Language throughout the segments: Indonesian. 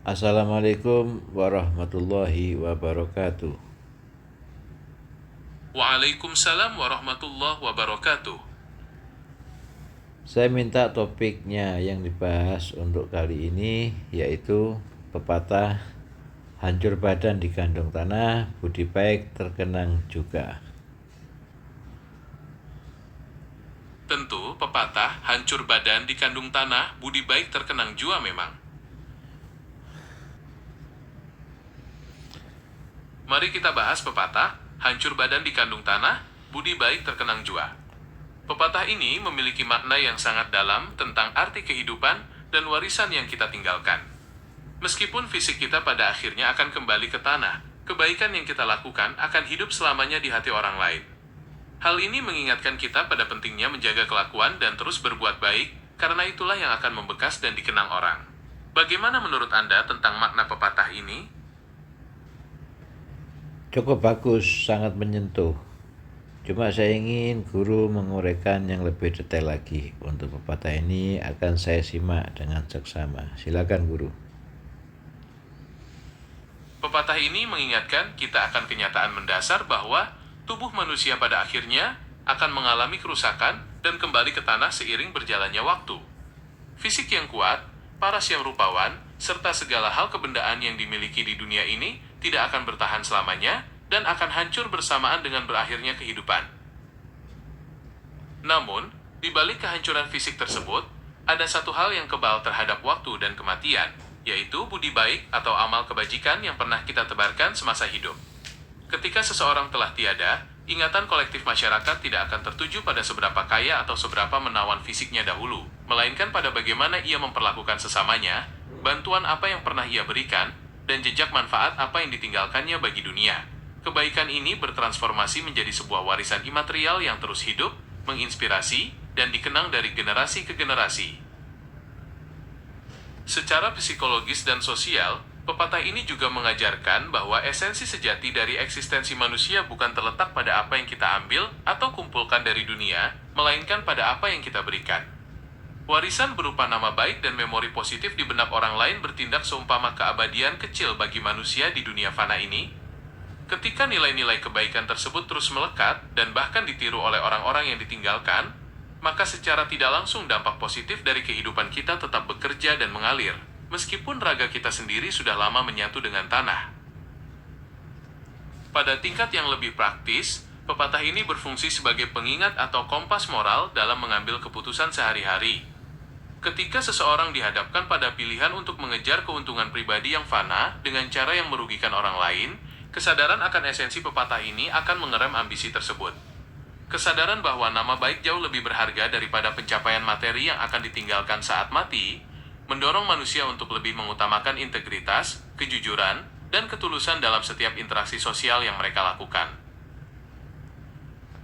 Assalamualaikum warahmatullahi wabarakatuh. Waalaikumsalam warahmatullahi wabarakatuh. Saya minta topiknya yang dibahas untuk kali ini yaitu pepatah hancur badan digandung tanah, budi baik terkenang juga. Tentu pepatah hancur badan dikandung tanah, budi baik terkenang jua memang. Mari kita bahas pepatah hancur badan dikandung tanah, budi baik terkenang jua. Pepatah ini memiliki makna yang sangat dalam tentang arti kehidupan dan warisan yang kita tinggalkan. Meskipun fisik kita pada akhirnya akan kembali ke tanah, kebaikan yang kita lakukan akan hidup selamanya di hati orang lain. Hal ini mengingatkan kita pada pentingnya menjaga kelakuan dan terus berbuat baik, karena itulah yang akan membekas dan dikenang orang. Bagaimana menurut Anda tentang makna pepatah ini? Cukup bagus, sangat menyentuh. Cuma saya ingin guru menguraikan yang lebih detail lagi. Untuk pepatah ini akan saya simak dengan seksama. Silakan guru. Pepatah ini mengingatkan kita akan kenyataan mendasar bahwa tubuh manusia pada akhirnya akan mengalami kerusakan dan kembali ke tanah seiring berjalannya waktu. Fisik yang kuat, paras yang rupawan, serta segala hal kebendaan yang dimiliki di dunia ini tidak akan bertahan selamanya dan akan hancur bersamaan dengan berakhirnya kehidupan. Namun, di balik kehancuran fisik tersebut, ada satu hal yang kebal terhadap waktu dan kematian, yaitu budi baik atau amal kebajikan yang pernah kita tebarkan semasa hidup. Ketika seseorang telah tiada, ingatan kolektif masyarakat tidak akan tertuju pada seberapa kaya atau seberapa menawan fisiknya dahulu, melainkan pada bagaimana ia memperlakukan sesamanya, bantuan apa yang pernah ia berikan, dan jejak manfaat apa yang ditinggalkannya bagi dunia. Kebaikan ini bertransformasi menjadi sebuah warisan imaterial yang terus hidup, menginspirasi, dan dikenang dari generasi ke generasi. Secara psikologis dan sosial, pepatah ini juga mengajarkan bahwa esensi sejati dari eksistensi manusia bukan terletak pada apa yang kita ambil atau kumpulkan dari dunia, melainkan pada apa yang kita berikan. Warisan berupa nama baik dan memori positif di benak orang lain bertindak seumpama keabadian kecil bagi manusia di dunia fana ini. Ketika nilai-nilai kebaikan tersebut terus melekat dan bahkan ditiru oleh orang-orang yang ditinggalkan, maka secara tidak langsung dampak positif dari kehidupan kita tetap bekerja dan mengalir, meskipun raga kita sendiri sudah lama menyatu dengan tanah. Pada tingkat yang lebih praktis, pepatah ini berfungsi sebagai pengingat atau kompas moral dalam mengambil keputusan sehari-hari. Ketika seseorang dihadapkan pada pilihan untuk mengejar keuntungan pribadi yang fana dengan cara yang merugikan orang lain, kesadaran akan esensi pepatah ini akan mengerem ambisi tersebut. Kesadaran bahwa nama baik jauh lebih berharga daripada pencapaian materi yang akan ditinggalkan saat mati, mendorong manusia untuk lebih mengutamakan integritas, kejujuran, dan ketulusan dalam setiap interaksi sosial yang mereka lakukan.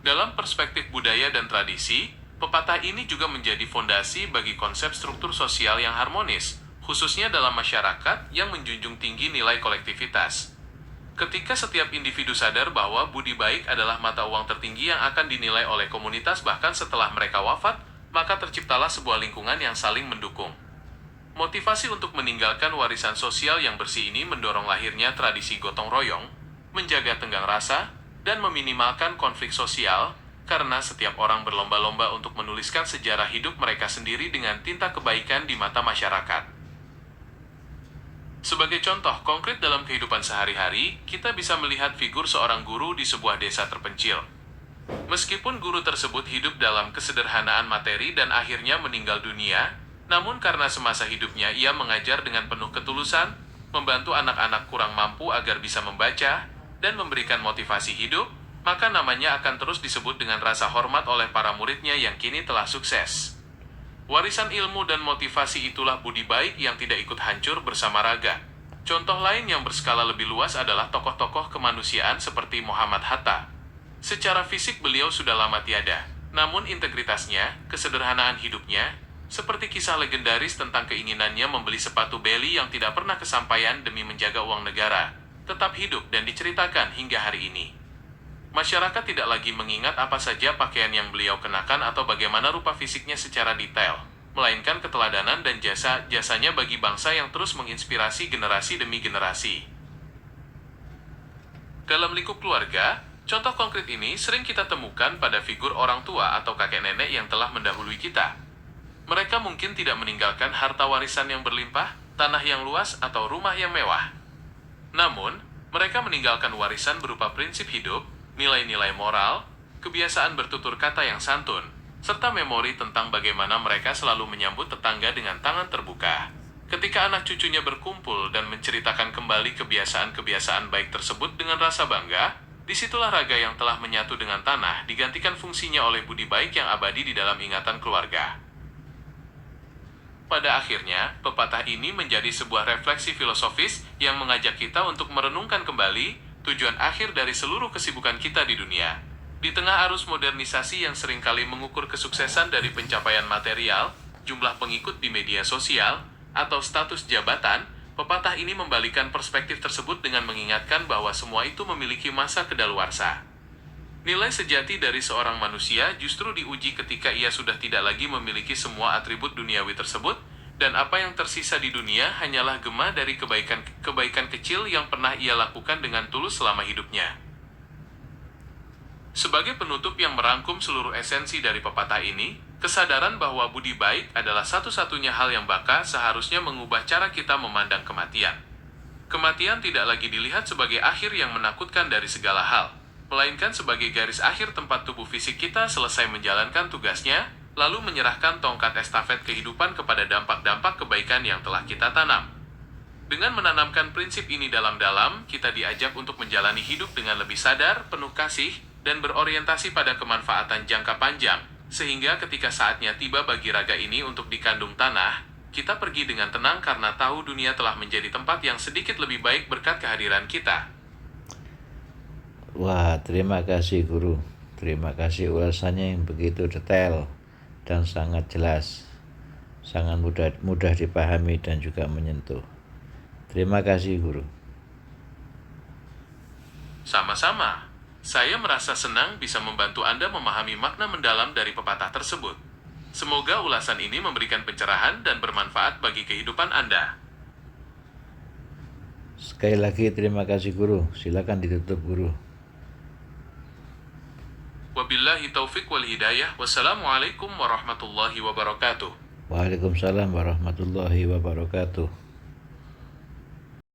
Dalam perspektif budaya dan tradisi, pepatah ini juga menjadi fondasi bagi konsep struktur sosial yang harmonis, khususnya dalam masyarakat yang menjunjung tinggi nilai kolektivitas. Ketika setiap individu sadar bahwa budi baik adalah mata uang tertinggi yang akan dinilai oleh komunitas bahkan setelah mereka wafat, maka terciptalah sebuah lingkungan yang saling mendukung. Motivasi untuk meninggalkan warisan sosial yang bersih ini mendorong lahirnya tradisi gotong royong, menjaga tenggang rasa, dan meminimalkan konflik sosial, karena setiap orang berlomba-lomba untuk menuliskan sejarah hidup mereka sendiri dengan tinta kebaikan di mata masyarakat. Sebagai contoh konkret dalam kehidupan sehari-hari, kita bisa melihat figur seorang guru di sebuah desa terpencil. Meskipun guru tersebut hidup dalam kesederhanaan materi dan akhirnya meninggal dunia, namun karena semasa hidupnya ia mengajar dengan penuh ketulusan, membantu anak-anak kurang mampu agar bisa membaca, dan memberikan motivasi hidup, maka namanya akan terus disebut dengan rasa hormat oleh para muridnya yang kini telah sukses. Warisan ilmu dan motivasi itulah budi baik yang tidak ikut hancur bersama raga. Contoh lain yang berskala lebih luas adalah tokoh-tokoh kemanusiaan seperti Muhammad Hatta. Secara fisik beliau sudah lama tiada, namun integritasnya, kesederhanaan hidupnya, seperti kisah legendaris tentang keinginannya membeli sepatu Belly yang tidak pernah kesampaian demi menjaga uang negara, tetap hidup dan diceritakan hingga hari ini. Masyarakat tidak lagi mengingat apa saja pakaian yang beliau kenakan atau bagaimana rupa fisiknya secara detail. melainkan keteladanan dan jasa-jasanya bagi bangsa yang terus menginspirasi generasi demi generasi. Dalam lingkup keluarga, contoh konkret ini sering kita temukan pada figur orang tua atau kakek nenek yang telah mendahului kita. Mereka mungkin tidak meninggalkan harta warisan yang berlimpah, tanah yang luas, atau rumah yang mewah. Namun, mereka meninggalkan warisan berupa prinsip hidup, nilai-nilai moral, kebiasaan bertutur kata yang santun, serta memori tentang bagaimana mereka selalu menyambut tetangga dengan tangan terbuka. Ketika anak cucunya berkumpul dan menceritakan kembali kebiasaan-kebiasaan baik tersebut dengan rasa bangga, disitulah raga yang telah menyatu dengan tanah digantikan fungsinya oleh budi baik yang abadi di dalam ingatan keluarga. Pada akhirnya, pepatah ini menjadi sebuah refleksi filosofis yang mengajak kita untuk merenungkan kembali tujuan akhir dari seluruh kesibukan kita di dunia. Di tengah arus modernisasi yang seringkali mengukur kesuksesan dari pencapaian material, jumlah pengikut di media sosial, atau status jabatan, pepatah ini membalikan perspektif tersebut dengan mengingatkan bahwa semua itu memiliki masa kedaluarsa. Nilai sejati dari seorang manusia justru diuji ketika ia sudah tidak lagi memiliki semua atribut duniawi tersebut, dan apa yang tersisa di dunia hanyalah gema dari kebaikan kecil yang pernah ia lakukan dengan tulus selama hidupnya. Sebagai penutup yang merangkum seluruh esensi dari pepatah ini, kesadaran bahwa budi baik adalah satu-satunya hal yang seharusnya mengubah cara kita memandang kematian. Kematian tidak lagi dilihat sebagai akhir yang menakutkan dari segala hal, melainkan sebagai garis akhir tempat tubuh fisik kita selesai menjalankan tugasnya, lalu menyerahkan tongkat estafet kehidupan kepada dampak-dampak kebaikan yang telah kita tanam. Dengan menanamkan prinsip ini dalam-dalam, kita diajak untuk menjalani hidup dengan lebih sadar, penuh kasih, dan berorientasi pada kemanfaatan jangka panjang, sehingga ketika saatnya tiba bagi raga ini untuk dikandung tanah, kita pergi dengan tenang karena tahu dunia telah menjadi tempat yang sedikit lebih baik berkat kehadiran kita. Wah, terima kasih guru. Terima kasih ulasannya yang begitu detail dan sangat jelas. Sangat mudah dipahami dan juga menyentuh. Terima kasih guru. Sama-sama. Saya merasa senang bisa membantu Anda memahami makna mendalam dari pepatah tersebut. Semoga ulasan ini memberikan pencerahan dan bermanfaat bagi kehidupan Anda. Sekali lagi terima kasih guru. Silakan ditutup guru. Wabillahi taufiq wal hidayah. Wassalamualaikum warahmatullahi wabarakatuh. Waalaikumsalam warahmatullahi wabarakatuh.